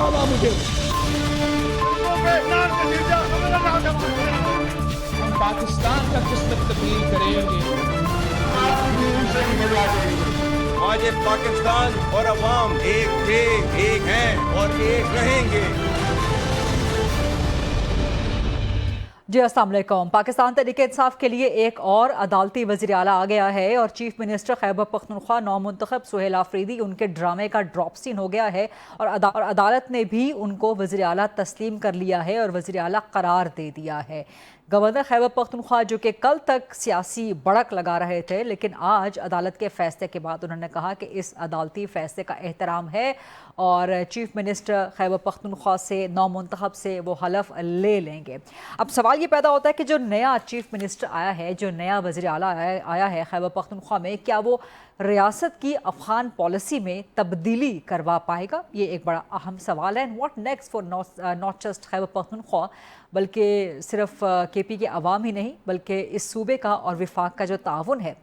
डाला मुझे। हम पाकिस्तान का किस्मत तब्दील करेंगे। आज ये पाकिस्तान और अवाम एक थे, एक हैं और एक रहेंगे। जी अस्सलाम वालेकुम। पाकिस्तान तहरीक इंसाफ के लिए एक और अदालती वज़ीर आला आ गया है और चीफ मिनिस्टर खैबर पख्तूनख्वा नौमुंतखब सुहेल आफरीदी उनके ड्रामे का ड्रॉप सीन हो गया है और अदालत ने भी उनको वज़ीर आला तस्लीम कर लिया है और वज़ीर आला करार दे दिया है। गवर्नर खैबर पख्तूनख्वा जो कि कल तक सियासी बढ़क लगा रहे थे, लेकिन आज अदालत के फैसले के बाद उन्होंने कहा कि इस अदालती फैसले का एहतराम है और चीफ मिनिस्टर खैबर पख्तूनख्वा से नौमुंतखब से वो हलफ ले लेंगे। अब सवाल ये पैदा होता है कि जो नया चीफ मिनिस्टर आया है, जो नया वज़ीर आला आया है खैबर पख्तूनख्वा में, क्या वो रियासत की अफगान पॉलिसी में तब्दीली करवा पाएगा? ये एक बड़ा अहम सवाल है। What next for not just Khyber Pakhtunkhwa, बल्कि सिर्फ केपी के अवाम ही नहीं बल्कि इस सूबे का और विफाक का जो ताउन है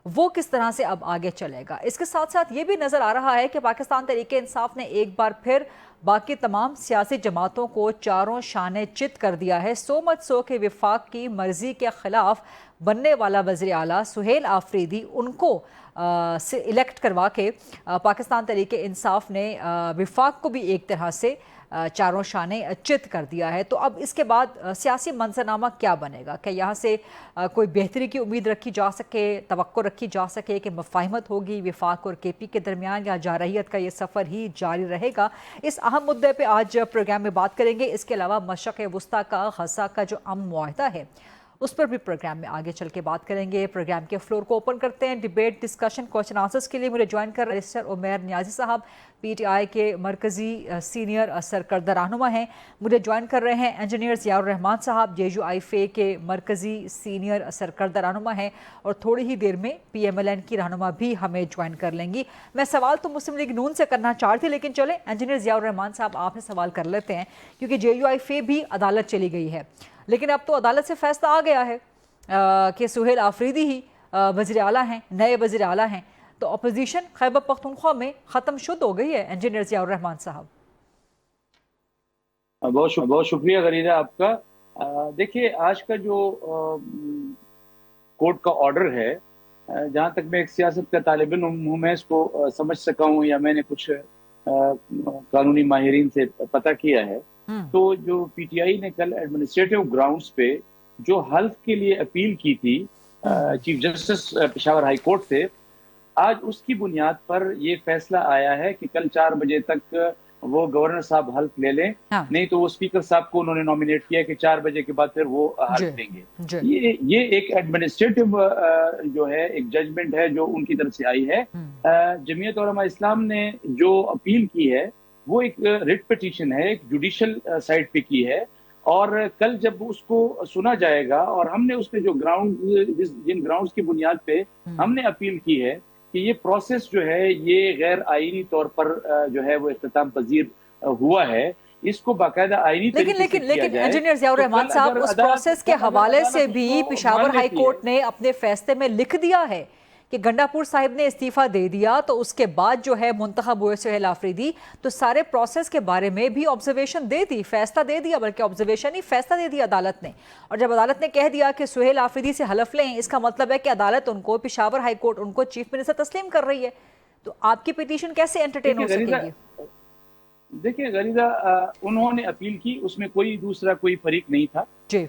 वो किस तरह से अब आगे चलेगा। इसके साथ साथ ये भी नज़र आ रहा है कि पाकिस्तान तहरीक इंसाफ ने एक बार फिर बाकी तमाम सियासी जमातों को चारों शाने चित कर दिया है। सो मच सो कि विफाक की मर्जी के खिलाफ बनने वाला वज़ीर आला सुहेल आफरीदी उनको से इलेक्ट करवा के पाकिस्तान तहरीक इंसाफ ने विफाक को भी एक तरह से चारों शाने चित कर दिया है। तो अब इसके बाद सियासी मंजरनामा क्या बनेगा? क्या यहाँ से कोई बेहतरी की उम्मीद रखी जा सके, तवक्को रखी जा सके कि मुफाहमत होगी विफाक और केपी के दरमियान, या जारहियत का ये सफ़र ही जारी रहेगा? इस अहम मुद्दे पे आज प्रोग्राम में बात करेंगे। इसके अलावा मशरक़ वस्ता का गज़ा का जो अमन मुआहदा है उस पर भी प्रोग्राम में आगे चल के बात करेंगे। प्रोग्राम के फ्लोर को ओपन करते हैं डिबेट, डिस्कशन, क्वेश्चन आंसर्स के लिए मुझे ज्वाइन कर बैरिस्टर उमैर नियाजी साहब पीटीआई के मरकज़ी सीनियर सरकर्दा रहनुमा हैं। मुझे ज्वाइन कर रहे हैं इंजीनियर ज़ियाउर रहमान साहब JUIFA के मरकज़ी सीनियर सरकर्दा रहनुमा हैं और थोड़ी ही देर में PMLN की रहनुमा भी हमें ज्वाइन कर लेंगी। मैं सवाल तो मुस्लिम लीग नून से करना चाहती, लेकिन चले इंजीनियर ज़ियाउर रहमान साहब आपने सवाल कर लेते हैं, क्योंकि JUIFA भी अदालत चली गई है, लेकिन अब तो अदालत से फैसला आ गया है कि सुहेल आफरीदी ही वज़ीर आला हैं, नए वज़ीर आला हैं। तो अपोजिशन खैबर पख्तूनख्वा में ख़त्म शुद्ध हो गई है। इंजीनियर ज़ियाउर रहमान साहब, बहुत शुक्रिया गरीदा आपका। देखिए, आज का जो कोर्ट का ऑर्डर है, जहाँ तक मैं एक सियासत का तालिब इल्म हूँ, मैं इसको समझ सका हूँ या मैंने कुछ कानूनी माहिरीन से पता किया है, तो जो PTI ने कल एडमिनिस्ट्रेटिव ग्राउंड्स पे जो हल्फ के लिए अपील की थी chief justice Peshawar high court से, आज उसकी बुनियाद पर ये फैसला आया है कि कल 4 बजे तक वो गवर्नर साहब हल्फ ले लें। नहीं तो वो स्पीकर साहब को उन्होंने नॉमिनेट किया कि 4 बजे के बाद फिर वो हल्फ देंगे। ये एक एडमिनिस्ट्रेटिव जो है एक जजमेंट है जो उनकी तरफ से आई है। जमीयत उलमा इस्लाम ने जो अपील की है वो एक रिट पिटीशन है, एक जुडिशल साइड पे की है, और कल जब उसको सुना जाएगा और हमने उस पे जो जिन ग्राउंड्स की बुनियाद पे हमने अपील की है कि ये प्रोसेस जो है ये गैर आईनी तौर पर जो है वो इख्तिताम पजीर हुआ है, इसको बाकायदा आईनी लेकिन इंजीनियर ज़ियाउर रहमान साहब, उस प्रोसेस के हवाले से भी पेशावर हाई कोर्ट ने अपने फैसले में लिख दिया है कि गंडापुर साहिब ने इस्तीफा दे दिया तो उसके बाद जो है मुंतखब हुए सुहेल आफरीदी, तो सारे प्रोसेस के बारे में भी ऑब्जर्वेशन दे दी, फैसला दे दिया, बल्कि ऑब्जर्वेशन ही फैसला दे दिया अदालत ने। और जब अदालत ने कह दिया कि सुहेल आफरीदी से हलफ लें, इसका मतलब है कि अदालत उनको, पेशावर हाई कोर्ट उनको चीफ मिनिस्टर तस्लीम कर रही है। तो आपकी पिटीशन कैसे एंटरटेन हो सकेगी? देखिए गरीदा, उन्होंने अपील की, उसमें कोई दूसरा कोई फरीक नहीं था जी।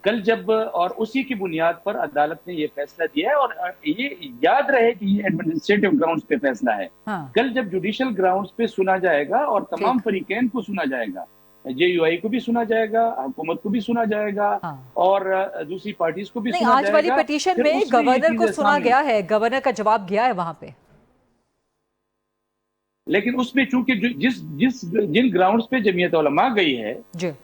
कल जब और उसी की बुनियाद पर अदालत ने ये फैसला दिया है, और ये याद रहे कि ये एडमिनिस्ट्रेटिव ग्राउंड्स पे फैसला है। कल जब जुडिशियल ग्राउंड्स पे सुना जाएगा और तमाम फरीकैन को सुना जाएगा, JUI को भी सुना जाएगा, हुकूमत को भी सुना जाएगा, और दूसरी पार्टीज को भी सुना जाएगा। आज वाली पिटीशन में गवर्नर को सुना गया है, गवर्नर का जवाब गया है वहां पे, लेकिन उसमें चूंकि जिन ग्राउंड्स पे जमीयत उलमा गई है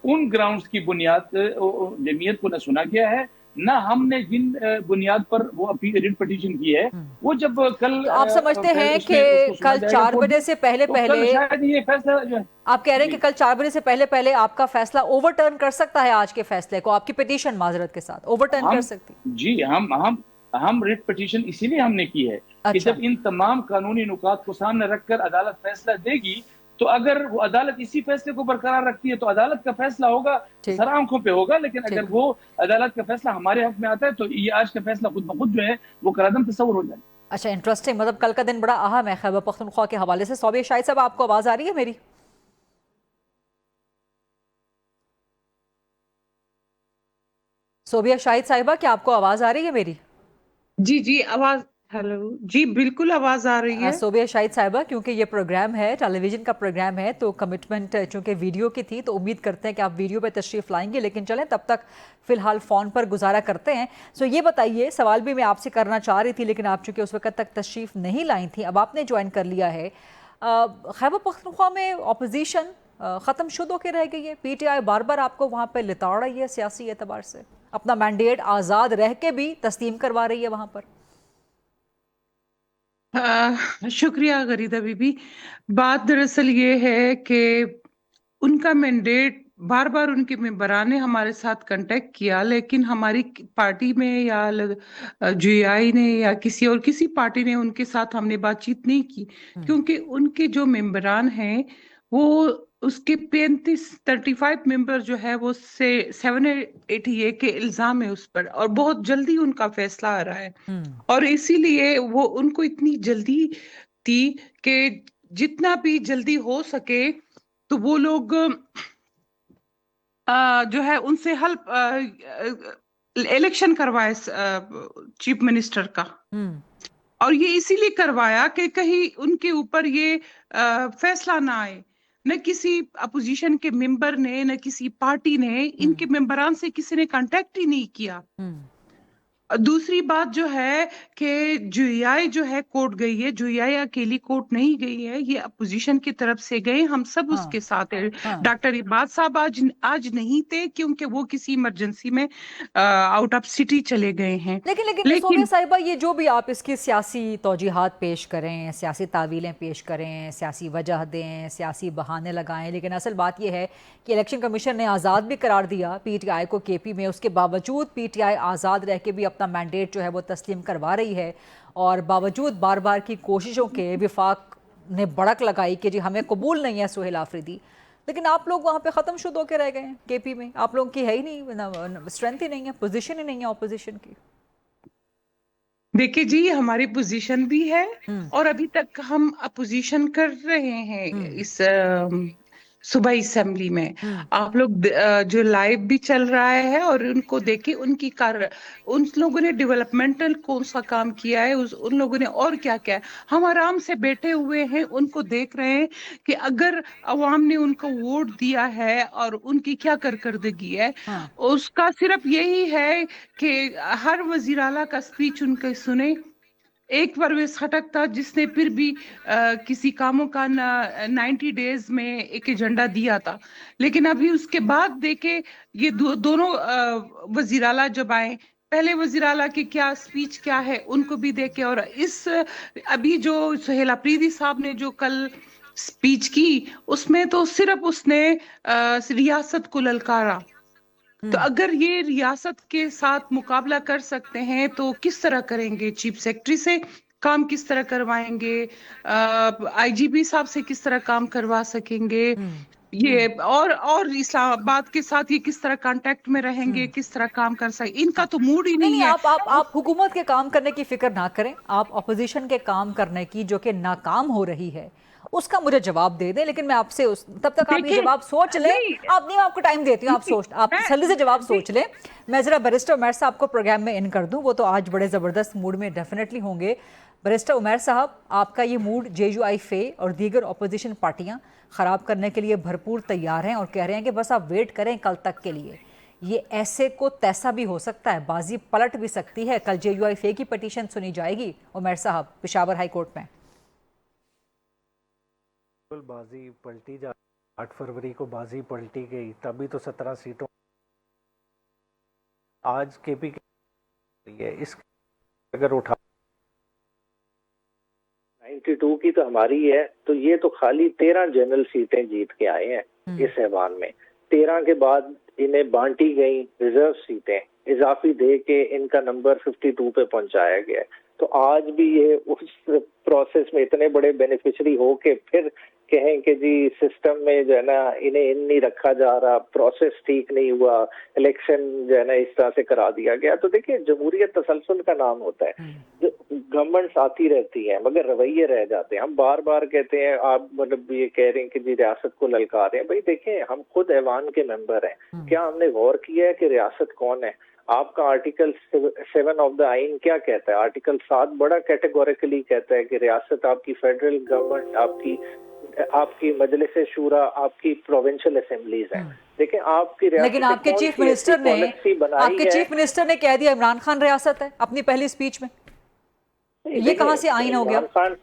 उन ग्राउंड्स की बुनियाद जमीयत को न सुना गया है, ना हमने जिन बुनियाद पर वो रिट पिटीशन की है वो जब कल तो आप समझते हैं कि कल 4 बजे से पहले शायद ये फैसला जो है, आप कह रहे हैं कि कल 4 बजे से पहले आपका फैसला ओवरटर्न कर सकता है, आज के फैसले को आपकी पिटीशन माजरत के साथ ओवरटर्न कर सकती? जी, हम रिट पिटीशन इसीलिए हमने की है कि जब इन तमाम कानूनी नुकात को सामने रखकर अदालत फैसला देगी تو اگر وہ عدالت اسی فیصلے کو برقرار رکھتی ہے تو عدالت کا فیصلہ ہوگا سر آنکھوں پہ ہوگا، لیکن اگر وہ عدالت کا فیصلہ ہمارے حق میں آتا ہے تو یہ آج کا فیصلہ خود بخود جو ہے وہ کالعدم تصور ہو جائے۔ اچھا، انٹرسٹنگ، مطلب کل کا دن بڑا اہم ہے خیبر پختونخوا کے حوالے سے۔ صوبیہ شاہد صاحب، آپ کو آواز آ رہی ہے میری؟ صوبیہ شاہد صاحبہ، کیا آپ کو آواز آ رہی ہے میری؟ جی آواز، ہیلو جی بالکل آواز آ رہی ہے۔ صوبیہ شاہد صاحبہ، کیونکہ یہ پروگرام ہے، ٹیلی ویژن کا پروگرام ہے، تو کمٹمنٹ چونکہ ویڈیو کی تھی تو امید کرتے ہیں کہ آپ ویڈیو پہ تشریف لائیں گے، لیکن چلیں تب تک فی الحال فون پر گزارا کرتے ہیں۔ یہ بتائیے، سوال بھی میں آپ سے کرنا چاہ رہی تھی لیکن آپ چونکہ اس وقت تک تشریف نہیں لائی تھیں، اب آپ نے جوائن کر لیا ہے۔ خیبر پختونخوا میں اپوزیشن ختم شد ہو کے رہ گئی ہے، پی ٹی آئی بار بار آپ کو وہاں پہ لتاڑ رہی ہے، سیاسی اعتبار سے اپنا مینڈیٹ آزاد رہ کے بھی تسلیم کروا رہی ہے وہاں پر۔ شکریہ غریدہ بی بی۔ بات دراصل یہ ہے کہ ان کا مینڈیٹ بار بار ان کے ممبران نے ہمارے ساتھ کنٹیکٹ کیا، لیکن ہماری پارٹی میں یا جی آئی نے یا کسی پارٹی نے ان کے ساتھ ہم نے بات چیت نہیں کی، کیونکہ ان کے جو ممبران ہیں وہ اس کے 35 ممبر جو ہے وہ 780 کے الزام ہے اس پر، اور بہت جلدی ان کا فیصلہ آ رہا ہے، اور اسی لیے وہ ان کو اتنی جلدی تھی کہ جتنا بھی جلدی ہو سکے تو وہ لوگ جو ہے ان سے ہیلپ الیکشن کروائے چیف منسٹر کا، اور یہ اسی لیے کروایا کہ کہیں ان کے اوپر یہ فیصلہ نہ آئے۔ نہ کسی اپوزیشن کے ممبر نے، نہ کسی پارٹی نے ان کے ممبران سے کسی نے کانٹیکٹ ہی نہیں کیا۔ دوسری بات جو ہے کہ جی آئی جو ہے کورٹ گئی ہے، جی آئی اکیلی کورٹ نہیں گئی ہے، یہ اپوزیشن کی طرف سے گئے، ہم سب اس کے ساتھ ہیں۔ ڈاکٹر عباد صاحب آج نہیں تھے کیونکہ وہ کسی ایمرجنسی میں آؤٹ آف سٹی چلے گئے ہیں۔ لیکن صوبیہ صاحبہ، یہ جو بھی آپ اس کی سیاسی توجیحات پیش کریں، سیاسی تعویلیں پیش کریں، سیاسی وجہ دیں، سیاسی بہانے لگائیں، لیکن اصل بات یہ ہے کہ الیکشن کمیشن نے آزاد بھی قرار دیا پی ٹی آئی کو کے پی میں، اس کے باوجود پی ٹی آئی آزاد رہ کے بھی اپنا مینڈیٹ جو ہے وہ تسلیم کروا رہی ہے، اور باوجود بار بار کی کوششوں کے وفاق نے بڑک لگائی کہ جی ہمیں قبول نہیں ہے سہیل آفریدی، لیکن آپ لوگ وہاں پہ ختم شد ہو کے رہ گئے ہیں کے پی میں، آپ لوگوں کی ہے ہی نہیں، اسٹرینتھ ہی نہیں ہے، پوزیشن ہی نہیں ہے اپوزیشن کی۔ دیکھیں جی، ہماری پوزیشن بھی ہے اور ابھی تک ہم اپوزیشن کر رہے ہیں اس صوبہ اسمبلی میں۔ آپ لوگ جو لائیو بھی چل رہا ہے اور ان کو دیکھیں، ان لوگوں نے ڈیولپمنٹل کون سا کام کیا ہے، ان لوگوں نے اور کیا کیا ہے۔ ہم آرام سے بیٹھے ہوئے ہیں، ان کو دیکھ رہے ہیں کہ اگر عوام نے ان کو ووٹ دیا ہے اور ان کی کیا کارکردگی ہے، اس کا صرف یہی ہے کہ ہر وزیر اعلیٰ کا سپیچ ان کے سنیں۔ ایک پرویز خٹک تھا جس نے پھر بھی کسی کاموں کا 90 ڈیز میں ایک ایجنڈا دیا تھا، لیکن ابھی اس کے بعد دیکھیں یہ دونوں وزیر اعلیٰ جب آئے، پہلے وزیر اعلیٰ کی کیا سپیچ کیا ہے ان کو بھی دیکھیں، اور ابھی جو سہیل آفریدی صاحب نے جو کل سپیچ کی اس میں تو صرف اس نے ریاست کو للکارا۔ تو اگر یہ ریاست کے ساتھ مقابلہ کر سکتے ہیں تو کس طرح کریں گے؟ چیف سیکرٹری سے کام کس طرح کروائیں گے؟ آئی جی پی صاحب سے کس طرح کام کروا سکیں گے؟ یہ اور اسلام آباد کے ساتھ یہ کس طرح کانٹیکٹ میں رہیں گے، کس طرح کام کر سکیں؟ ان کا تو موڈ ہی نہیں ہے۔ آپ حکومت کے کام کرنے کی فکر نہ کریں، آپ اپوزیشن کے کام کرنے کی جو کہ ناکام ہو رہی ہے اس کا مجھے جواب دے دیں، لیکن میں آپ سے تب تک آپ یہ جواب سوچ لیں، آپ کو ٹائم دیتی ہوں، آپ جلدی سے جواب سوچ لیں۔ میں ذرا بیرسٹر عمیر صاحب کو پروگرام میں ان کر دوں، وہ تو آج بڑے زبردست موڈ میں ڈیفینیٹلی ہوں گے۔ بیرسٹر عمیر صاحب، آپ کا یہ موڈ جے یو آئی فے اور دیگر اپوزیشن پارٹیاں خراب کرنے کے لیے بھرپور تیار ہیں اور کہہ رہے ہیں کہ بس آپ ویٹ کریں کل تک کے لیے، یہ ایسے کو تیسا بھی ہو سکتا ہے، بازی پلٹ بھی سکتی ہے، کل جے یو آئی فے کی پٹیشن سنی جائے گی عمیر صاحب پشاور ہائی کورٹ میں۔ بازی پلٹی 8 فروری کو بازی پلٹی گئی، تبھی تو 17 سیٹوں آج کے پی اس اگر اٹھا 92 کی تو ہماری ہے، تو یہ تو خالی 13 جنرل سیٹیں جیت کے آئے ہیں اس ایوان میں، 13 کے بعد انہیں بانٹی گئی ریزرو سیٹیں اضافی دے کے ان کا نمبر 52 پہ پہنچایا گیا ہے۔ تو آج بھی یہ اس پروسیس میں اتنے بڑے بینیفیشری ہو کے پھر کہیں کہ جی سسٹم میں جو ہے نا انہیں ان نہیں رکھا جا رہا, پروسیس ٹھیک نہیں ہوا, الیکشن جو ہے نا اس طرح سے کرا دیا گیا. تو دیکھیں جمہوریت تسلسل کا نام ہوتا ہے. جو گورنمنٹس آتی رہتی ہیں مگر رویے رہ جاتے ہیں. ہم بار بار کہتے ہیں, آپ مطلب یہ کہہ رہے ہیں کہ جی ریاست کو للکار رہے ہیں. بھائی دیکھیں ہم خود ایوان کے ممبر ہیں, کیا ہم نے غور کیا ہے کہ ریاست کون ہے؟ آپ کا آرٹیکل 7 آف دا آئین کیا کہتا ہے؟ آرٹیکل 7 بڑا کیٹیگوریکلی کہتا ہے کہ ریاست آپ کی فیڈرل گورنمنٹ, آپ کی مجلس شورا, آپ کی پروونشل اسمبلیز ہیں. دیکھیں آپ کی ریاست, لیکن آپ کے چیف منسٹر نے کہہ دیا عمران خان ریاست ہے اپنی پہلی سپیچ میں. یہ کہاں سے آئین ہو گیا؟ عمران خان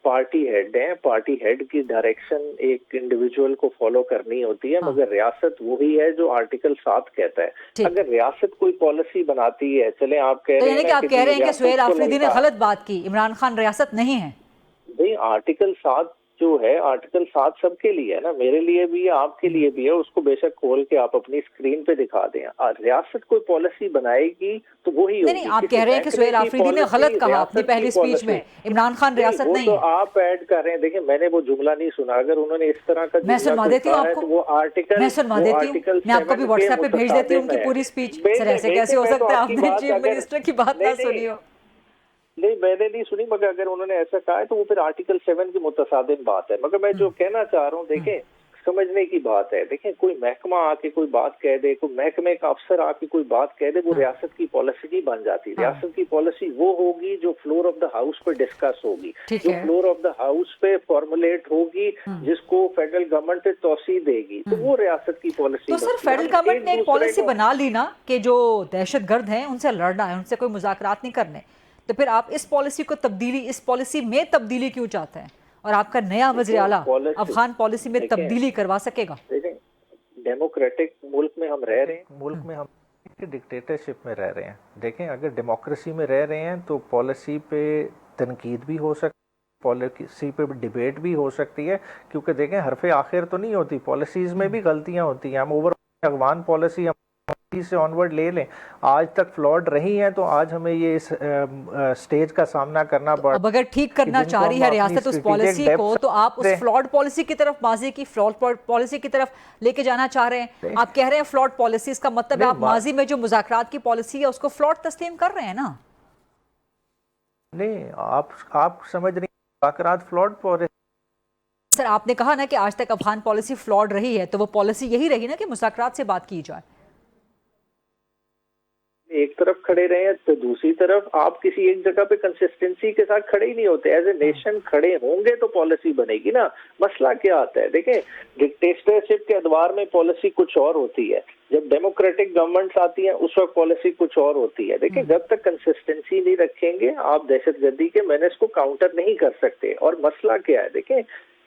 پارٹی ہیڈ ہیں. پارٹی ہیڈ کی ڈائریکشن ایک انڈیویجول کو فالو کرنی ہوتی ہے, مگر ریاست وہی ہے جو آرٹیکل 7 کہتا ہے. اگر ریاست کوئی پالیسی بناتی ہے, چلیں آپ کہہ رہے ہیں کہ آپ کہہ رہے ہیں کہ سہیل آفریدی نے غلط بات کی, عمران خان ریاست نہیں ہے. نہیں, آرٹیکل 7 جو ہے, آرٹیکل 7 سب کے لیے ہے نا, میرے لیے بھی ہے, آپ کے لیے بھی ہے. اس کو بے شک کھول کے آپ اپنی اسکرین پہ دکھا دیں. ریاست کوئی پالیسی بنائے گی تو وہی ہوگی. نہیں, آپ کہہ رہے ہیں کہ سہیل آفریدی نے غلط کہا اپنی پہلی سپیچ میں, عمران خان ریاست نہیں ہے. تو آپ ایڈ کر رہے ہیں. دیکھیں میں نے وہ جملہ نہیں سنا, اگر انہوں نے اس طرح کا میں سنوا دیتی ہوں آپ کو, وہ آرٹیکل میں سنوا دیتی ہوں, میں آپ کو بھی واٹس ایپ پہ بھیج دیتی ہوں ان کی پوری سپیچ. سر ایسے کیسے ہو سکتا ہے آپ نے چیف منسٹر کی بات نہ سنی ہو؟ نہیں میں نے نہیں سنی, مگر اگر انہوں نے ایسا کہا ہے تو وہ پھر آرٹیکل 7 کی متصادم بات ہے. مگر میں جو کہنا چاہ رہا ہوں, دیکھیں سمجھنے کی بات ہے. دیکھیں کوئی محکمہ آ کے کوئی بات کہہ دے, کوئی محکمے کا افسر آ کے کوئی بات کہہ دے, وہ ریاست کی پالیسی نہیں بن جاتی. ریاست کی پالیسی وہ ہوگی جو فلور آف دا ہاؤس پہ ڈسکس ہوگی, جو فلور آف دا ہاؤس پہ فارمولیٹ ہوگی, جس کو فیڈرل گورنمنٹ توسیع دے گی, تو وہ ریاست کی پالیسی. تو سر فیڈرل گورنمنٹ نے ایک پالیسی بنا لی نا کہ جو دہشت گرد ہیں ان سے لڑنا ہے, ان سے کوئی مذاکرات نہیں کرنے, تو پھر آپ اس پالیسی کو اس پالیسی میں تبدیلی کیوں چاہتے ہیں؟ اور آپ کا نیا وزیر اعلیٰ افغان پالیسی میں تبدیلی کروا سکے گا؟ ڈیموکریٹک ملک میں ہم رہ رہے ہیں, ملک میں ہم ڈکٹیٹرشپ میں رہ رہے ہیں. دیکھیں اگر ڈیموکریسی میں رہ رہے ہیں تو پالیسی پہ تنقید بھی ہو سکتی ہے, پالیسی پہ ڈیبیٹ بھی ہو سکتی ہے, کیونکہ دیکھیں حرف آخر تو نہیں ہوتی, پالیسیز میں بھی غلطیاں ہوتی ہیں. ہم اوور افغان پالیسی سے آنورڈ لے لیں, آج تک فلاڈ رہی ہیں, تو آج ہمیں یہ اس سٹیج کا سامنا کرنا پڑا. اب اگر ٹھیک کرنا چاہ رہی ہے ریاست اس پالیسی کو, تو آپ اس فلاڈ پالیسی کی طرف, ماضی کی فلاڈ پالیسی کی طرف لے کے جانا چاہ رہے ہیں. آپ کہہ رہے ہیں فلاڈ پالیسی, اس کا مطلب ہے آپ ماضی میں جو مذاکرات کی پالیسی ہے اس کو فلاڈ تسلیم کر رہے ہیں نا؟ نہیں, آپ سمجھ رہی ہیں مذاکرات فلاڈ پالیسی. سر آپ نے کہا نا کہ آج تک افغان پالیسی فلاڈ رہی ہے, تو وہ پالیسی یہی رہی نا کہ مذاکرات سے بات کی جائے. ایک طرف کھڑے رہے ہیں تو دوسری طرف آپ کسی ایک جگہ پہ کنسسٹنسی کے ساتھ کھڑے ہی نہیں ہوتے. ایز اے نیشن کھڑے ہوں گے تو پالیسی بنے گی نا. مسئلہ کیا آتا ہے, دیکھیں ڈکٹیٹرشپ کے ادوار میں پالیسی کچھ اور ہوتی ہے, جب ڈیموکریٹک گورنمنٹس آتی ہیں اس وقت پالیسی کچھ اور ہوتی ہے. دیکھیں جب تک کنسسٹنسی نہیں رکھیں گے آپ دہشت گردی کے مینس کو کاؤنٹر نہیں کر سکتے. اور مسئلہ کیا ہے, دیکھیں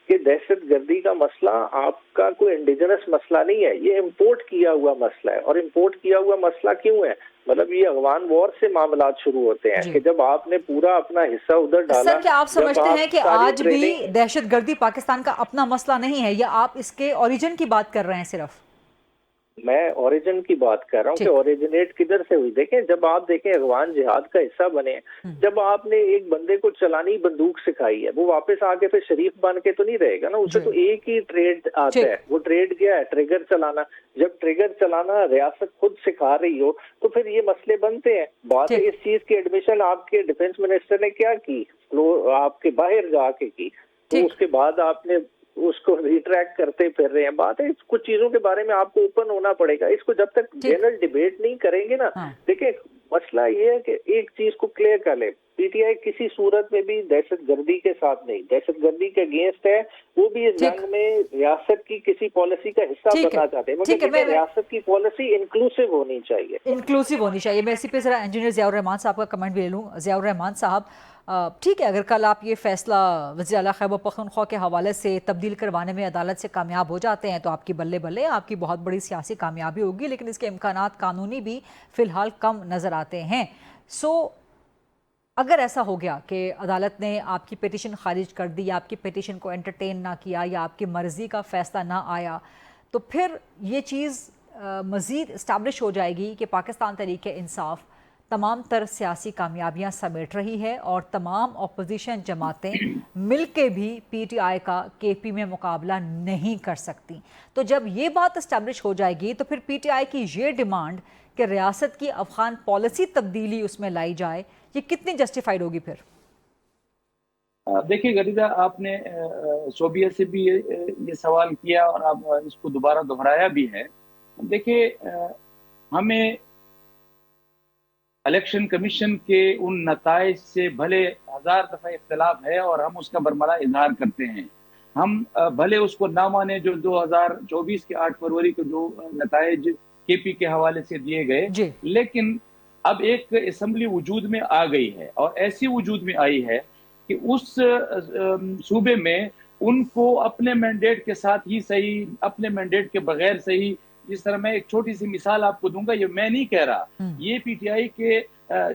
کہ دہشت گردی کا مسئلہ آپ کا کوئی انڈیجنس مسئلہ نہیں ہے, یہ امپورٹ کیا ہوا مسئلہ ہے. اور امپورٹ کیا ہوا مسئلہ کیوں ہے؟ مطلب یہ افغان وار سے معاملات شروع ہوتے ہیں کہ جب آپ نے پورا اپنا حصہ ادھر ڈالا. سر کیا آپ سمجھتے ہیں کہ آج بھی دہشت گردی پاکستان کا اپنا مسئلہ نہیں ہے, یا آپ اس کے اوریجن کی بات کر رہے ہیں صرف؟ میں اوریجن کی بات کر رہا ہوں کہ اوریجنیٹ کدھر سے ہوئی. دیکھیں جب آپ دیکھیں افغان جہاد کا حصہ بنے, جب آپ نے ایک بندے کو چلانی بندوق سکھائی ہے, وہ واپس آ کے پھر شریف بن کے تو نہیں رہے گا نا. اسے تو ایک ہی ٹریڈ آتا ہے, وہ ٹریڈ کیا ہے؟ ٹریگر چلانا. جب ٹریگر چلانا ریاست خود سکھا رہی ہو تو پھر یہ مسئلے بنتے ہیں. بات ہے اس چیز کی ایڈمیشن آپ کے ڈیفنس منسٹر نے کیا کی, آپ کے باہر جا کے کی, تو اس کے بعد آپ نے اس کو ریٹریکٹ کرتے پھر رہے ہیں. بات ہے کچھ چیزوں کے بارے میں آپ کو اوپن ہونا پڑے گا. اس کو جب تک جنرل ڈیبیٹ نہیں کریں گے نا, دیکھیں مسئلہ یہ ہے کہ ایک چیز کو کلیئر کر لیں, پی ٹی آئی کسی صورت میں بھی دہشت گردی کے ساتھ نہیں, دہشت گردی کے اگینسٹ ہے. وہ بھی اس جنگ میں ریاست کی کسی پالیسی کا حصہ بننا چاہتے ہیں, مگر ریاست کی پالیسی انکلوسیو ہونی چاہیے. انکلوسیو ہونی چاہیے. میں اسی پہ ذرا انجینئر ضیاء الرحمان صاحب کا کمنٹ بھی لے لوں. ضیاء الرحمان صاحب, ٹھیک ہے اگر کل آپ یہ فیصلہ وزیر اعلیٰ خیبر پختونخوا کے حوالے سے تبدیل کروانے میں عدالت سے کامیاب ہو جاتے ہیں تو آپ کی بلے بلے, آپ کی بہت بڑی سیاسی کامیابی ہوگی, لیکن اس کے امکانات قانونی بھی فی الحال کم نظر آتے ہیں. اگر ایسا ہو گیا کہ عدالت نے آپ کی پیٹیشن خارج کر دی, یا آپ کی پیٹیشن کو انٹرٹین نہ کیا, یا آپ کی مرضی کا فیصلہ نہ آیا, تو پھر یہ چیز مزید اسٹیبلش ہو جائے گی کہ پاکستان تحریک انصاف तमाम तर सियासी कामयाबियां समेट रही है और तमाम अपोजिशन जमातें मिल के भी PTI का KP में मुकाबला नहीं कर सकती। तो जब ये बात इस्टेब्लिश हो जाएगी तो फिर PTI की ये डिमांड कि रियासत की अफगान पॉलिसी तब्दीली उसमें लाई जाए, ये कितनी जस्टिफाइड होगी फिर? देखिए गरीदा, आपने शोबिया से भी ये सवाल किया और आप इसको दोबारा दोहराया भी है। देखिए, हमें इलेक्शन कमीशन के उन नताइज से भले 1000 दफा इख्तलाफ है और हम उसका बरमला इजहार करते हैं। हम भले उसको ना माने जो 2024 के 8 फरवरी को जो नताइज KP के हवाले से दिए गए, लेकिन अब एक असम्बली वजूद में आ गई है और ऐसी वजूद में आई है कि उस सूबे में उनको अपने मैंडेट के साथ ही सही, अपने मैंडेट के बगैर सही, जिस तरह मैं एक छोटी सी मिसाल आपको दूंगा, ये मैं नहीं कह रहा, ये PTI के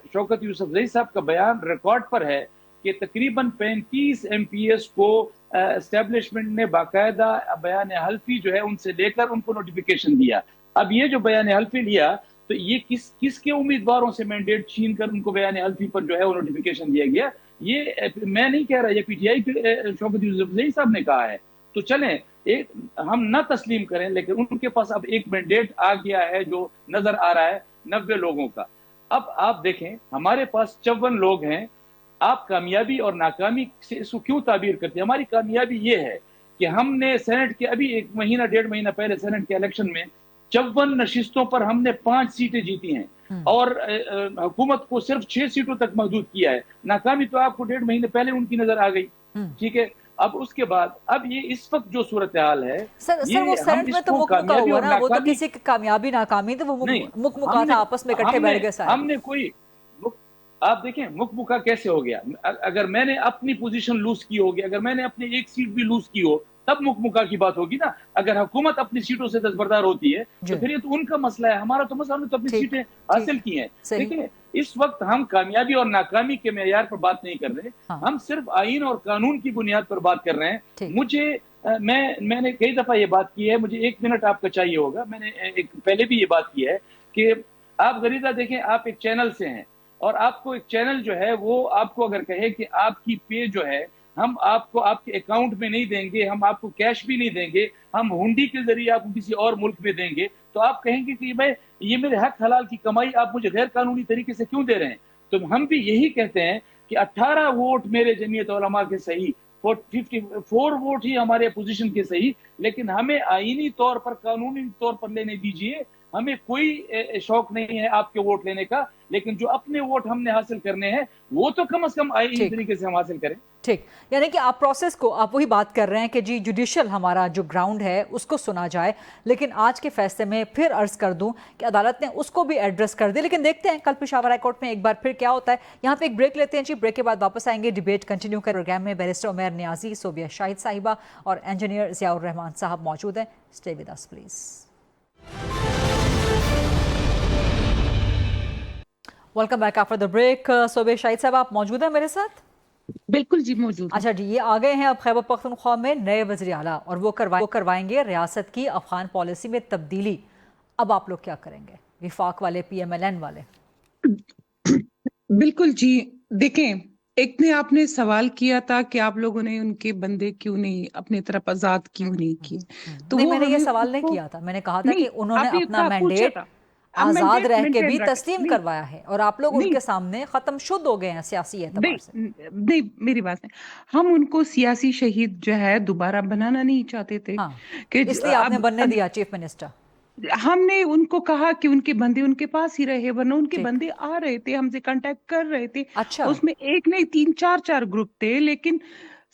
शौकत यूसुफजई साहब का बयान रिकॉर्ड पर है कि तकरीबन 35 MPs को एस्टेब्लिशमेंट ने बाकायदा बयान हल्फी जो है उनसे लेकर उनको नोटिफिकेशन दिया। अब ये जो बयान हल्फी लिया तो ये किसके उम्मीदवारों से मैंडेट छीन कर उनको बयान हल्फी पर जो है वो नोटिफिकेशन दिया गया? ये मैं नहीं कह रहा, ये PTI के शौकत यूसुफजई साहब ने कहा है। तो चलें, एक हम न तस्लीम करें, लेकिन उनके पास अब एक मैंडेट आ गया है जो नजर आ रहा है 90 लोगों का। अब आप देखें, हमारे पास 54 लोग हैं। आप कामयाबी और नाकामी से इसको क्यों ताबीर करते हैं? हमारी कामयाबी ये है कि हमने सेनेट के अभी 1 महीना 1.5 महीना पहले सेनेट के इलेक्शन में 54 नशिस्तों पर हमने 5 सीटें जीती हैं और हुकूमत को सिर्फ 6 सीटों तक महदूद किया है। नाकामी तो आपको 1.5 महीने पहले उनकी नजर आ गई, ठीक है। अब उसके बाद अब ये इस वक्त जो सूरत हाल है, सर वो सेनेट में तो मुकमुका हुआ ना, वो तो किसी की कामयाबी नाकामी तो वो मुकमुका था, आपस में इकट्ठे बैठ गए सारे। हमने कोई, आप देखें मुकमुका कैसे हो गया। अगर मैंने अपनी पोजीशन लूज की होगी, अगर मैंने अपनी एक सीट भी लूज की हो, तब मुकमुका की बात होगी ना। अगर हुकूमत अपनी सीटों से दस्तबरदार होती है तो फिर ये तो उनका मसला है, हमारा तो मसला, हमने तो अपनी सीटें हासिल की हैं। देखिए, इस वक्त हम कामयाबी और नाकामी के मेयार पर बात नहीं कर रहे, हम सिर्फ आईन और कानून की बुनियाद पर बात कर रहे हैं। मुझे मैंने कई दफा ये बात की है, मुझे 1 मिनट आपका चाहिए होगा। मैंने पहले भी ये बात की है कि आप गरीदा देखें, आप एक चैनल से हैं और आपको एक चैनल जो है वो आपको अगर कहे कि आपकी पे जो है हम आपको आपके अकाउंट में नहीं देंगे, हम आपको कैश भी नहीं देंगे, हम हुंडी के जरिए आपको किसी और मुल्क में देंगे, तो आप कहेंगे कि भाई ये मेरे हक हलाल की कमाई आप मुझे गैर कानूनी तरीके से क्यों दे रहे हैं? तो हम भी यही कहते हैं कि 18 वोट मेरे जमीयत उलमा के सही, 54 वोट ही हमारे अपोजिशन के सही, लेकिन हमें आईनी तौर पर, कानूनी तौर पर लेने दीजिए। हमें कोई शौक नहीं है आपके वोट लेने का, लेकिन जो अपने वोट हमने हासिल करने हैं वो तो कम से कम आईनी तरीके से हम हासिल करें। ठीक, यानी कि आप प्रोसेस को, आप वही बात कर रहे हैं कि जी जुडिशल हमारा जो ग्राउंड है उसको सुना जाए, लेकिन आज के फैसले में फिर अर्ज कर दूं कि अदालत ने उसको भी एड्रेस कर दिया। लेकिन देखते हैं कल पेशावर हाई कोर्ट में एक बार फिर क्या होता है। यहाँ पे एक ब्रेक लेते हैं जी, ब्रेक के बाद वापस आएंगे, डिबेट कंटिन्यू कर। प्रोग्राम में बैरिस्टर उमैर नियाजी, सोबिया शाहिद साहिबा और इंजीनियर जियाउर रहमान साहब मौजूद हैं। Stay with us please. Welcome back after the break. Sobia Shahid sahab, आप मौजूद हैं मेरे साथ? बिल्कुल जी, मौजूद। अच्छा जी, ये आ गए हैं अब खैबर पख्तूनख्वा में नए वज़ीर आला और वो करवाएंगे रियासत की अफगान पॉलिसी में तब्दीली। अब आप लोग क्या करेंगे, विफाक वाले, PMLN वाले? बिल्कुल जी, देखें, एक ने आपने सवाल किया था कि आप लोगों ने उनके बंदे क्यों नहीं अपनी तरफ आजाद क्यों नहीं किए, तो नहीं, मैंने ये सवाल नहीं किया था। मैंने कहा था कि उन्होंने अपना मैंडेट आजाद रह के भी तस्लीम करवाया है और आप लोग उनके सामने खत्म शुद्ध हो गए हैं सियासी एतबार से। नहीं, मेरी बात है, हम उनको सियासी शहीद जो है दोबारा बनाना नहीं चाहते थे। कि इसलिए आपने बनने दिया चीफ मिनिस्टर। हमने उनको कहा कि उनके बंदे उनके पास ही रहे, वरना उनके बंदे आ रहे थे, हमसे कांटेक्ट कर रहे थे। अच्छा। उसमें एक नहीं 3-4 ग्रुप थे, लेकिन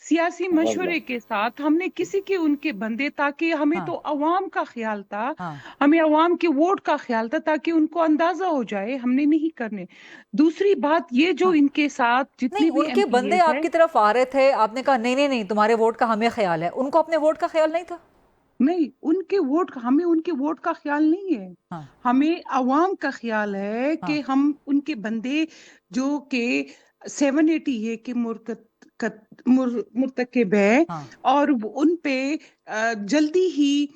सियासी मशवरे के साथ हमने किसी के उनके बंदे, ताकि हमें तो अवाम का ख्याल था, हमें अवाम के वोट का ख्याल था, ताकि उनको अंदाजा हो जाए, हमने नहीं करने। दूसरी बात ये जो इनके साथ जितने भी उनके बंदे आपकी तरफ आ रहे थे, आपने कहा नहीं नहीं नहीं तुम्हारे वोट का हमें ख्याल है, उनको अपने वोट का ख्याल नहीं था? नहीं, उनके वोट का, हमें उनके वोट का ख्याल नहीं है। हमें अवाम का ख्याल है कि हम उनके बंदे जो के 780 के मुर्तकिब है और उन पे जल्दी ही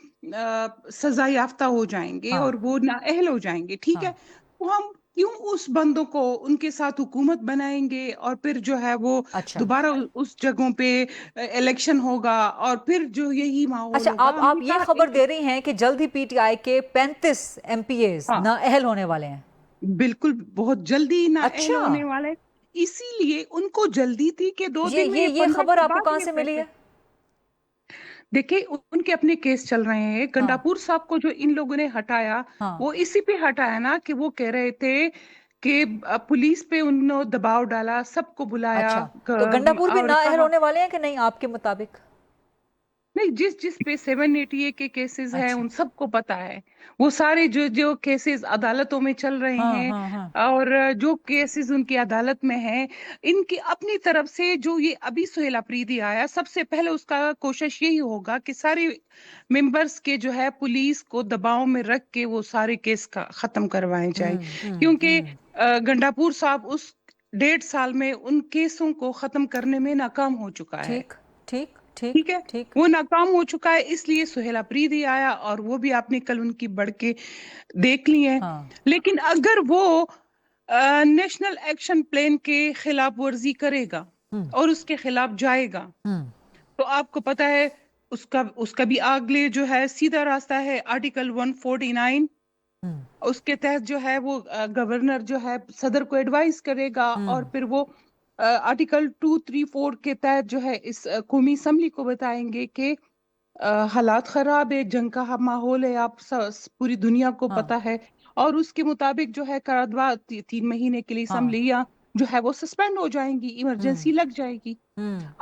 सजा याफ्ता हो जाएंगे और वो नाअहल हो जाएंगे, ठीक है, तो हम क्यों उस बंदों को उनके साथ हुकूमत बनाएंगे और फिर जो है वो अच्छा दोबारा उस जगहों पे इलेक्शन होगा और फिर जो यही माहौल अच्छा, होगा। आप हमने ये कहा खबर दे रही हैं कि जल्द ही पीटीआई के 35 एमपीएस हाँ, नाअहल होने वाले हैं। बिल्कुल बहुत जल्दी नाअहल अच्छा, होने वाला है। इसीलिए उनको जल्दी थी कि 2 दिन में, ये 15 खबर के आपको बाद कहाँ ये से मिली फैसला। है? देखिए उनके अपने केस चल रहे हैं। हाँ गंडापुर साहब को जो इन लोगों ने हटाया, हाँ वो इसी पे हटाया ना कि वो कह रहे थे कि पुलिस पे उन्होंने दबाव डाला, सबको बुलाया अच्छा, तो गंडापुर भी और नाअहल कहा होने वाले हैं कि नहीं आपके मुताबिक? नहीं, जिस जिस पे 780A के केसेस हैं अच्छा, उन सबको पता है। वो सारे जो जो केसेस अदालतों में चल रहे हाँ हैं हाँ हाँ, और जो केसेस उनकी अदालत में हैं, इनकी अपनी तरफ से जो ये अभी सुहेल अफरीदी आया, सबसे पहले उसका कोशिश यही होगा कि सारे मेंबर्स के जो है पुलिस को दबाव में रख के वो सारे केस का खत्म करवाए जाए, क्योंकि गंडापुर साहब उस 1.5 साल में उन केसों को खत्म करने में नाकाम हो चुका है। ठीक ठीक ठीक ठीक है, ठीक, वो नाकाम हो चुका है, इसलिए सुहेल अफरीदी आया और वो भी आपने कल उनकी बढ़ के देख ली है। हाँ लेकिन अगर वो नेशनल एक्शन प्लान के खिलाफ वर्जी करेगा और उसके खिलाफ जाएगा, तो आपको पता है उसका उसका भी आगे जो है सीधा रास्ता है आर्टिकल 149। उसके तहत जो है वो गवर्नर जो है सदर को एडवाइस करेगा और फिर वो आर्टिकल 234 के तहत जो है इस कौमी असम्बली को बताएंगे कि हालात खराब है, जंग का माहौल है, आप पूरी दुनिया को हाँ पता है, और उसके मुताबिक जो है करारदाद 3 महीने के लिए हाँ, असम्बलियां जो है वो सस्पेंड हो जाएंगी, इमरजेंसी लग जाएगी।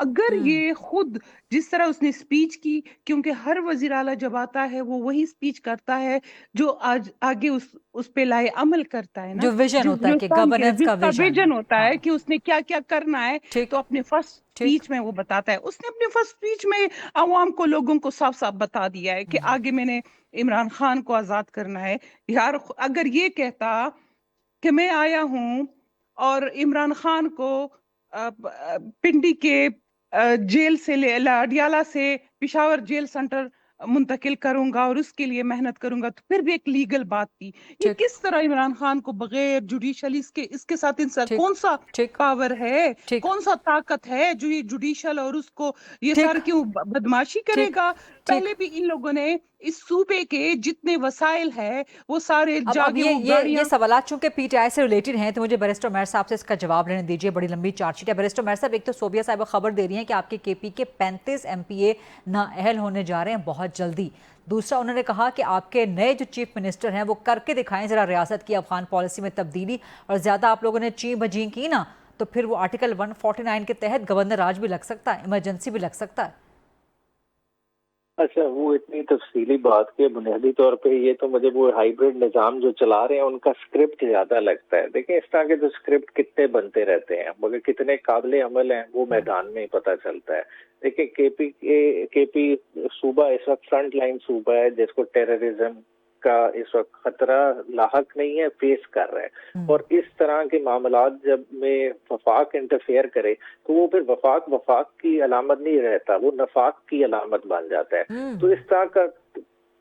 अगर ये खुद जिस तरह उसने स्पीच की, क्योंकि हर वजीर आला जब आता है वो वही स्पीच करता है जो आज आगे उस पे लाए अमल करता है ना, जो विजन होता है कि गवर्नेंस का जिसका विजन, विजन होता है हाँ कि उसने क्या क्या करना है, ठीक तो अपने फर्स्ट ठीक, स्पीच में वो बताता है। उसने अपने फर्स्ट स्पीच में अवाम को, लोगों को साफ साफ बता दिया है कि आगे मैंने इमरान खान को आजाद करना है। यार अगर ये कहता कि मैं आया हूं और इमरान खान को पिंडी के जेल से अडियाला से पिशावर जेल सेंटर मुंतकिल करूंगा और उसके लिए मेहनत करूंगा, तो फिर भी एक लीगल बात थी। ये ठीक किस तरह इमरान खान को बगैर जुडिशल इसके साथ इनसा ठीक कौन सा ठीक पावर है, ठीक कौन सा ताकत है जो ये जुडिशल और उसको ये ठीक सारा क्यों बदमाशी ठीक करेगा। ठीक, पहले भी इन लोगों ने इस सूबे के जितने वसाइल है वो सारे अब जाके वो ये गाड़ियां। सवालात चूंकि पीटीआई से रिलेटेड हैं तो मुझे बैरिस्टर उमैर साहब से इसका जवाब लेने दीजिए। बड़ी लंबी चार्जशीट है। बैरिस्टर उमैर साहब, एक तो सोबिया साहिबा खबर दे रही हैं कि आपके केपी के 35 एमपीए नाअहल होने जा रहे हैं बहुत जल्दी। दूसरा, उन्होंने कहा कि आपके नए जो चीफ मिनिस्टर हैं वो करके दिखाएं जरा रियासत की अफगान पॉलिसी में तब्दीली, और ज़्यादा आप लोगों ने ची बजी की ना तो फिर वो आर्टिकल 149 के तहत गवर्नर राज भी लग सकता है, इमरजेंसी भी लग सकता है। अच्छा, वो इतनी तफसीली बात के बुनियादी तौर पे ये तो मुझे वो हाइब्रिड निज़ाम जो चला रहे हैं उनका स्क्रिप्ट ज्यादा लगता है। देखिए इस तरह के तो स्क्रिप्ट कितने बनते रहते हैं, मगर कितने काबिल अमल हैं वो मैदान में ही पता चलता है। देखिए केपी सूबा इस वक्त फ्रंट लाइन सूबा है जिसको टेररिज्म का इस वक्त खतरा लाहक नहीं है, फेस कर रहा है। और इस तरह के मामलात जब में वफाक इंटरफेयर करे तो वो फिर वफाक की अलामत नहीं रहता, वो नफाक की अलामत बन जाता है। तो इस तरह का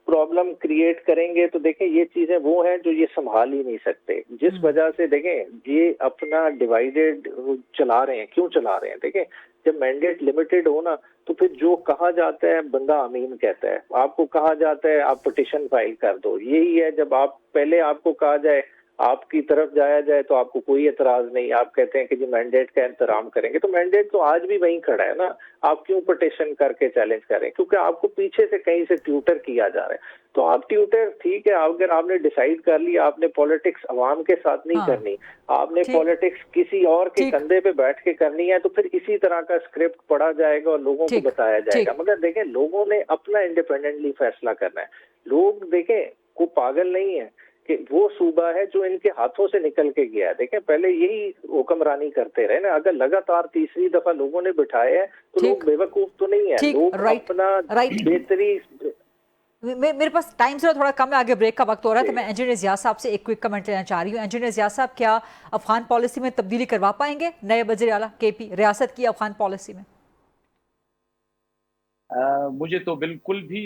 प्रॉब्लम क्रिएट करेंगे तो देखें ये चीजें वो हैं जो ये संभाल ही नहीं सकते, जिस वजह से देखें ये अपना डिवाइडेड चला रहे हैं। क्यों चला रहे हैं? देखें जब मैंडेट लिमिटेड हो ना तो फिर जो कहा जाता है बंदा अमीन कहता है, आपको कहा जाता है आप पिटिशन फाइल कर दो। यही है जब आप पहले आपको कहा जाए आपकी तरफ जाया जाए तो आपको कोई एतराज नहीं, आप कहते हैं कि जी मैंडेट का इंतजाम करेंगे। तो मैंडेट तो आज भी वहीं खड़ा है ना, आप क्यों पिटिशन करके चैलेंज करें? क्योंकि आपको पीछे से कहीं से ट्यूटर किया जा रहा है। तो आप ट्यूटर ठीक है, अगर आपने डिसाइड कर लिया आपने पॉलिटिक्स अवाम के साथ नहीं करनी, आपने पॉलिटिक्स किसी और के कंधे पे बैठ के करनी है, तो फिर इसी तरह का स्क्रिप्ट पढ़ा जाएगा और लोगों को बताया जाएगा। मगर देखें लोगों ने अपना इंडिपेंडेंटली फैसला करना है। लोग देखें को पागल नहीं है कि वो सूबा है जो इनके हाथों से निकल के गया है। देखें पहले यही हुक्मरानी करते रहे ना, अगर लगातार तीसरी दफा लोगों ने बिठाया है तो लोग बेवकूफ तो नहीं है, लोग अपना बेहतरी। मेरे पास टाइम से थोड़ा कम है, आगे ब्रेक का वक्त हो रहा है, तो मैं इंजीनियर जिया साहब से एक क्विक कमेंट लेना चाह रही हूँ। इंजीनियर जिया साहब, क्या अफगान पॉलिसी में तब्दीली करवा पाएंगे नए वज़ीर आला केपी रियासत की अफगान पॉलिसी में? मुझे तो बिल्कुल भी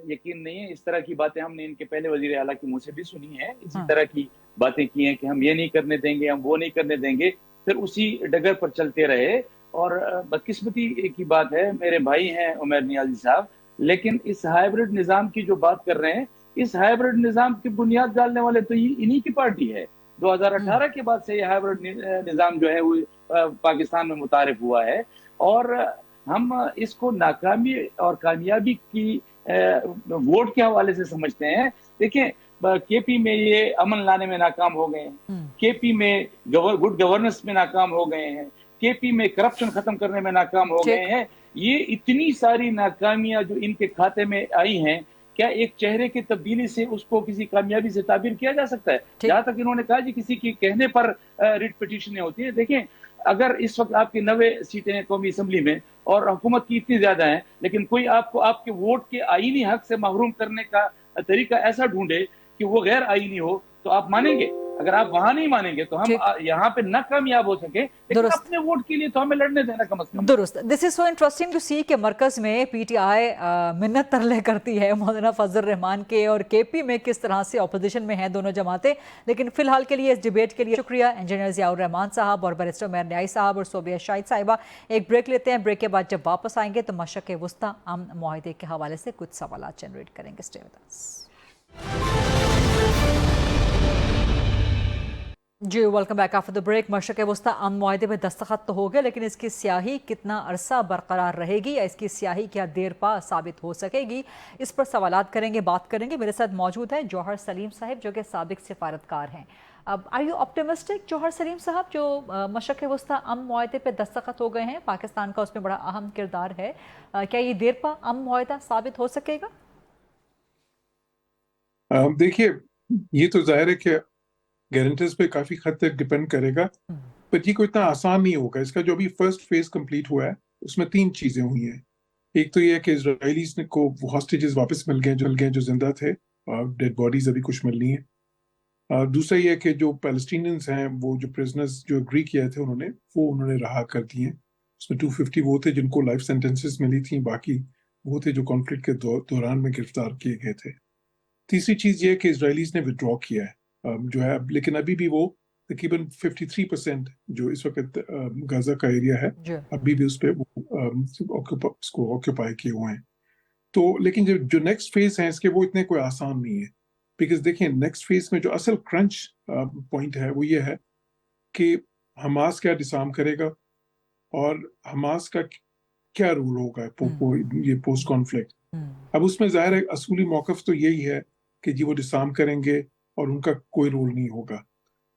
यकीन नहीं है। इस तरह की बातें हमने इनके पहले वजीर आला की मुंह से भी सुनी है, इसी तरह की बातें की हैं कि हम ये नहीं करने देंगे, हम वो नहीं करने देंगे, फिर उसी डगर पर चलते रहे। और बदकिस्मती की बात है, मेरे भाई हैं उमर नियाजी साहब, लेकिन इस हाइब्रिड निज़ाम की जो बात कर रहे हैं, इस हाइब्रिड निज़ाम की बुनियाद डालने वाले तो इन्हीं की पार्टी है। 2018 के बाद से ये हाइब्रिड निज़ाम जो है वो पाकिस्तान में मुतारिफ हुआ है, और हम इसको नाकामी और कामयाबी की वोट के हवाले से समझते हैं। देखें, केपी में ये अमन लाने में नाकाम हो गए हैं, केपी में गुड गवर्नेंस में नाकाम हो गए हैं, केपी में करप्शन खत्म करने में नाकाम हो गए हैं। ये इतनी सारी नाकामियां जो इनके खाते में आई हैं, क्या एक चेहरे की तब्दीली से उसको किसी कामयाबी से ताबीर किया जा सकता है? जहां तक इन्होंने कहा जी किसी के कहने पर रिट पिटीशनें होती है। देखें, अगर इस वक्त आपकी 90 सीटें हैं कौमी असम्बली में और हुकूमत की इतनी ज्यादा हैं, लेकिन कोई आपको आपके वोट के आईनी हक से महरूम करने का तरीका ऐसा ढूंढे कि वो गैर आईनी हो, तो आप मानेंगे? अगर आप वहां नहीं मानेंगे तो हम यहाँ पे न कामयाब हो सके, लेकिन अपने वोट के लिए तो हमें लड़ने देना कम से कम। दुरुस्त। This is so interesting to see कि मरकज में पीटीआई मिन्नत तरले करती है मौलाना फजल रहमान के, और केपी में किस तरह से अपोजिशन में हैं दोनों जमातें। लेकिन फिलहाल के लिए इस डिबेट के लिए शुक्रिया इंजीनियर जियाउर रहमान साहब और बैरिस्टर उमर नियाज़ी साहब और सोबिया शाहिद साहिबा। एक ब्रेक लेते हैं, ब्रेक के बाद जब वापस आएंगे तो मशक़ वुस्ता अमन मुआहिदे के हवाले से कुछ सवाल जनरेट करेंगे। Stay with us. जी welcome back after the break. मशक़ वुस्ता अमन मुआहिदे में दस्तखत तो हो गए, लेकिन इसकी स्याही कितना अरसा बरकरार रहेगी या इसकी स्याही क्या देर पा साबित हो सकेगी, इस पर सवालात करेंगे, बात करेंगे। मेरे साथ मौजूद हैं जौहर सलीम साहब जो कि साबिक सिफारतकार हैं। अब आर यू ऑप्टिमिस्टिक जौहर सलीम साहब, जो मशक़ वुस्ता अमन मुआहिदे पे दस्तखत हो गए हैं, पाकिस्तान का उसमें बड़ा अहम किरदार है, क्या ये देर पा अमन मुआहिदा साबित हो सकेगा? देखिए, ये तो जाहिर है कि गारंटर्स पे काफी हद तक डिपेंड करेगा, पर ये कोई इतना आसान नहीं होगा। इसका जो अभी फर्स्ट फेज कंप्लीट हुआ है उसमें 3 चीजें हुई हैं। एक तो ये है कि इजरायलीज को वो हॉस्टेजेस वापस मिल गए जो जिंदा थे, और डेड बॉडीज अभी कुछ मिलनी है। दूसरा ये है कि जो पैलेस्टीनियंस हैं, वो जो प्रिजनर्स जो एग्री किए थे उन्होंने रहा कर दिए। उसमें 250 वो थे जिनको लाइफ सेंटेंसेस मिली थी, बाकी वो थे जो कॉन्फ्लिक्ट के दौरान में गिरफ्तार किए गए थे। तीसरी चीज ये है कि इजरायलीज ने विड्रॉ किया है जो है, लेकिन अभी भी वो तकरीबन 53% जो इस वक्त गाजा का एरिया है अभी भी उस पे उसको ऑक्यूपाई किए हुए हैं। तो लेकिन जो नेक्स्ट फेज है इसके, वो इतने कोई आसान नहीं है, बिकॉज देखिए नेक्स्ट फेज में जो असल क्रंच पॉइंट है वो ये है कि हमास क्या डिसार्म करेगा और हमास का क्या रूल होगा ये पोस्ट कॉन्फ्लिक्ट। अब उसमें जाहिर है असूली मौकफ तो यही है कि जी वो डिसार्म करेंगे और उनका कोई रोल नहीं होगा,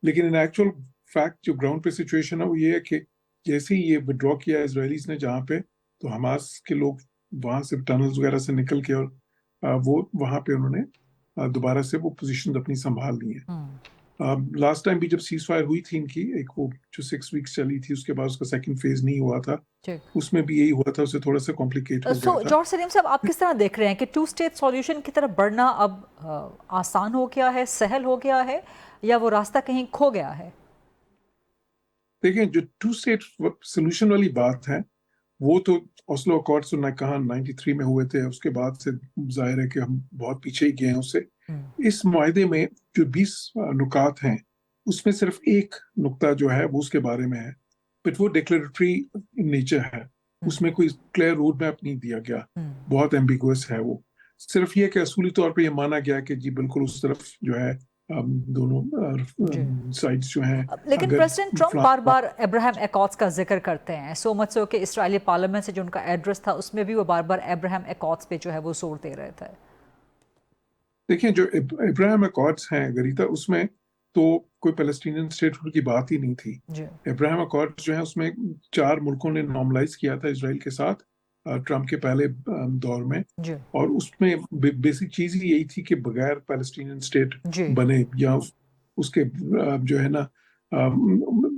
लेकिन इन एक्चुअल फैक्ट जो ग्राउंड पे सिचुएशन है वो ये है कि जैसे ही ये विड्रॉ किया इजरायलीज ने जहाँ पे, तो हमास के लोग वहां से टनल्स वगैरह से निकल के और वो वहां पे उन्होंने दोबारा से वो पोजीशन अपनी संभाल ली है। लास्ट टाइम भी जब सीज फायर हुई थी इनकी, एक वो जो 6 वीक्स चली थी, उसके बाद उसका सेकंड फेज नहीं हुआ था, उसमें भी यही हुआ था, उसे थोड़ा सा कॉम्प्लिकेट हो गया था। जौहर सलीम साहब, आप किस तरह देख रहे हैं कि 2 स्टेट सॉल्यूशन की तरफ बढ़ना अब आसान हो गया है, सहल हो गया है, या वो रास्ता कहीं खो गया है? देखिए, जो 2 स्टेट सोल्यूशन वाली बात है वो तो ओस्लो अकॉर्ड्स ने कहा 93 में हुए थे, उसके बाद से जाहिर है कि हम बहुत पीछे ही गए हैं उससे। इस मुआहदे में जो 20 नुकात हैं उसमें सिर्फ एक नुक्ता जो है वो उसके बारे में है, बट वो डिक्लेरेटरी इन नेचर है, उसमें कोई क्लियर रोड मैप नहीं दिया गया, बहुत एम्बिगुअस है वो। सिर्फ ये कि असूली तौर पे ये माना गया कि जी बिल्कुल उस तरफ जो है दोनों साइड्स जो हैं। लेकिन प्रेसिडेंट ट्रम्प बार बार अब्राहम एकॉर्ड्स का जिक्र करते हैं, सो मच सो कि इस्राएली पार्लियामेंट से जो उनका एड्रेस था उसमें भी वो बार बार अब्राहम एकॉर्ड्स पे जो है वो जोर दे रहे थे। देखिए, जो अब्राहम एकॉर्ड्स हैं गरीता, उसमें तो कोई पैलेस्टीनियन स्टेटहुड की बात ही नहीं थी। अब्राहम एकॉर्ड्स जो है उसमें 4 मुल्कों ने नॉर्मलाइज किया था इसराइल के साथ ट्रम्प के पहले दौर में, और उसमें बेसिक चीज ही यही थी कि बगैर पैलेस्टीनियन स्टेट बने या उसके जो है ना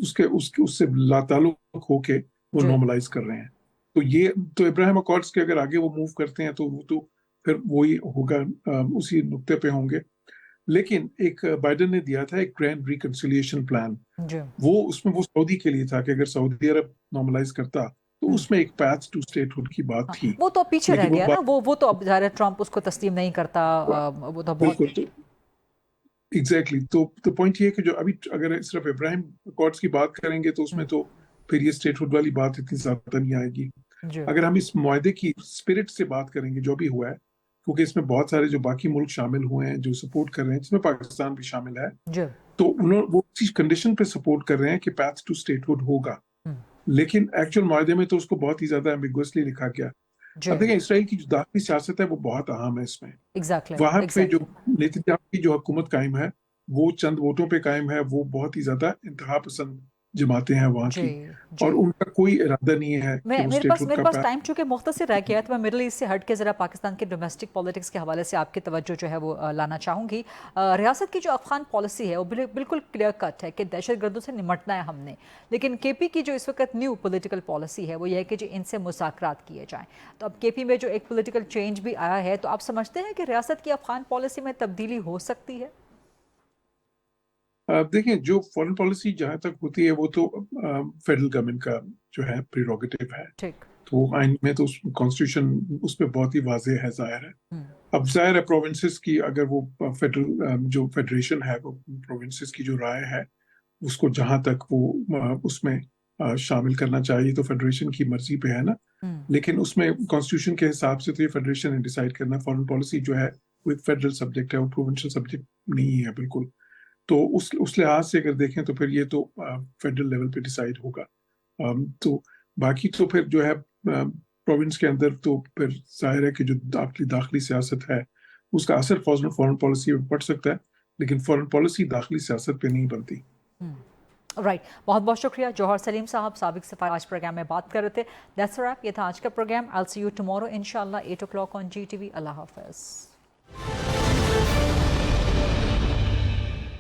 उससे लाताल्लुक होके वो नॉर्मलाइज कर रहे हैं। तो ये तो अब्राहम एकॉर्ड्स के अगर आगे वो मूव करते हैं तो फिर वही होगा, उसी नुक्ते पे होंगे। लेकिन एक बाइडेन ने दिया था एक ग्रैंड रिकंसिलिएशन प्लान, वो उसमें वो सऊदी के लिए था कि अगर सऊदी अरब नॉर्मलाइज करता तो उसमें एक पैथ टू स्टेटहुड की बात थी। वो तो पीछे रह लेकिन गया ना, वो तो अब ज़ाहिर है ट्रम्प उसको तस्लीम नहीं करता, वो तो बहुत बिल्कुल, एग्जैक्टली। तो पॉइंट ये है कि जो अभी अगर सिर्फ इब्राहिम अकॉर्ड्स की बात करेंगे तो उसमें तो फिर ये स्टेटहुड वाली बात इतनी ज्यादा नहीं आएगी। जी अगर हम इस मुआहदे की स्पिरिट से बात करेंगे जो भी हुआ है, क्योंकि इसमें बहुत सारे जो बाकी मुल्क शामिल हुए हैं जो सपोर्ट कर रहे हैं, जिसमें पाकिस्तान भी शामिल है, जी तो उन्होंने वो इसी कंडीशन पे सपोर्ट कर रहे हैं कि पैथ टू स्टेटहुड होगा। लेकिन एक्चुअल मुआहदे में तो उसको बहुत ही ज्यादा एम्बिगुअसली लिखा गया। जी अब देखें, इसराइल की जो दाखिली सियासत है वो बहुत अहम है इसमें। एग्जैक्टली वहां पे जो नेतन्याहू की जो हुकूमत कायम है वो चंद वोटों पे कायम है, वो बहुत ही ज्यादा इंतहा पसंद जमातें हैं वहाँ जी की, और उनका कोई इरादा नहीं है कि वो मेरे स्टेटहुड पास का टाइम चूंकि मुख्तसर रह गया है, तो मैं मिडल ईस्ट से हट के ज़रा पाकिस्तान के डोमेस्टिक पॉलिटिक्स के हवाले से आपकी तवज्जो जो है वो लाना चाहूँगी। रियासत की जो अफगान पॉलिसी है वो बिल्कुल क्लियर कट है कि दहशत गर्दों से निमटना है हमने, लेकिन केपी की जो इस वक्त न्यू पॉलिटिकल पॉलिसी है वो ये है कि जी इनसे मुज़ाकरात किए जाएँ। तो अब केपी में जो एक पॉलिटिकल चेंज भी आया है, तो आप समझते हैं कि रियासत की अफगान पॉलिसी में तब्दीली हो सकती है? देखिए, जो फॉरेन पॉलिसी जहां तक होती है वो तो फेडरल गवर्नमेंट का जो है प्रीरोगेटिव है, ठीक तो आइन में तो कॉन्स्टिट्यूशन उस पर बहुत ही वाज़ेह है, जाहिर है। अब जाहिर है प्रोविंसेस की अगर वो फेडरल जो फेडरेशन है वो प्रोविंसेस की जो राय है उसको जहां तक वो उसमें शामिल करना चाहिए तो फेडरेशन की मर्जी पे है ना, लेकिन उसमें कॉन्स्टिट्यूशन के हिसाब से तो ये फेडरेशन ने डिसाइड करना। फॉरेन पॉलिसी जो है वो एक फेडरल सब्जेक्ट है, वो प्रोविंशियल सब्जेक्ट नहीं है बिल्कुल। तो उस लिहाज से अगर देखें तो फिर ये तो फेडरल लेवल पे डिसाइड होगा। तो बाकी तो फिर जो है प्रोविंस के अंदर तो फिर जाहिर है कि जो दाखिली सियासत है उसका असर फॉरेन पॉलिसी पे पड़ सकता है, लेकिन फॉरेन पॉलिसी दाखिली सियासत पे नहीं बनती। राइट बहुत बहुत शुक्रिया जौहर सलीम साहब, साबिक सफार आज प्रोग्राम में बात कर रहे थे। दैट्स अ रैप, ये था आज का programme. I will see you tomorrow इंशाल्लाह 8 o'clock ऑन GTV। अल्लाह हाफ़िज़।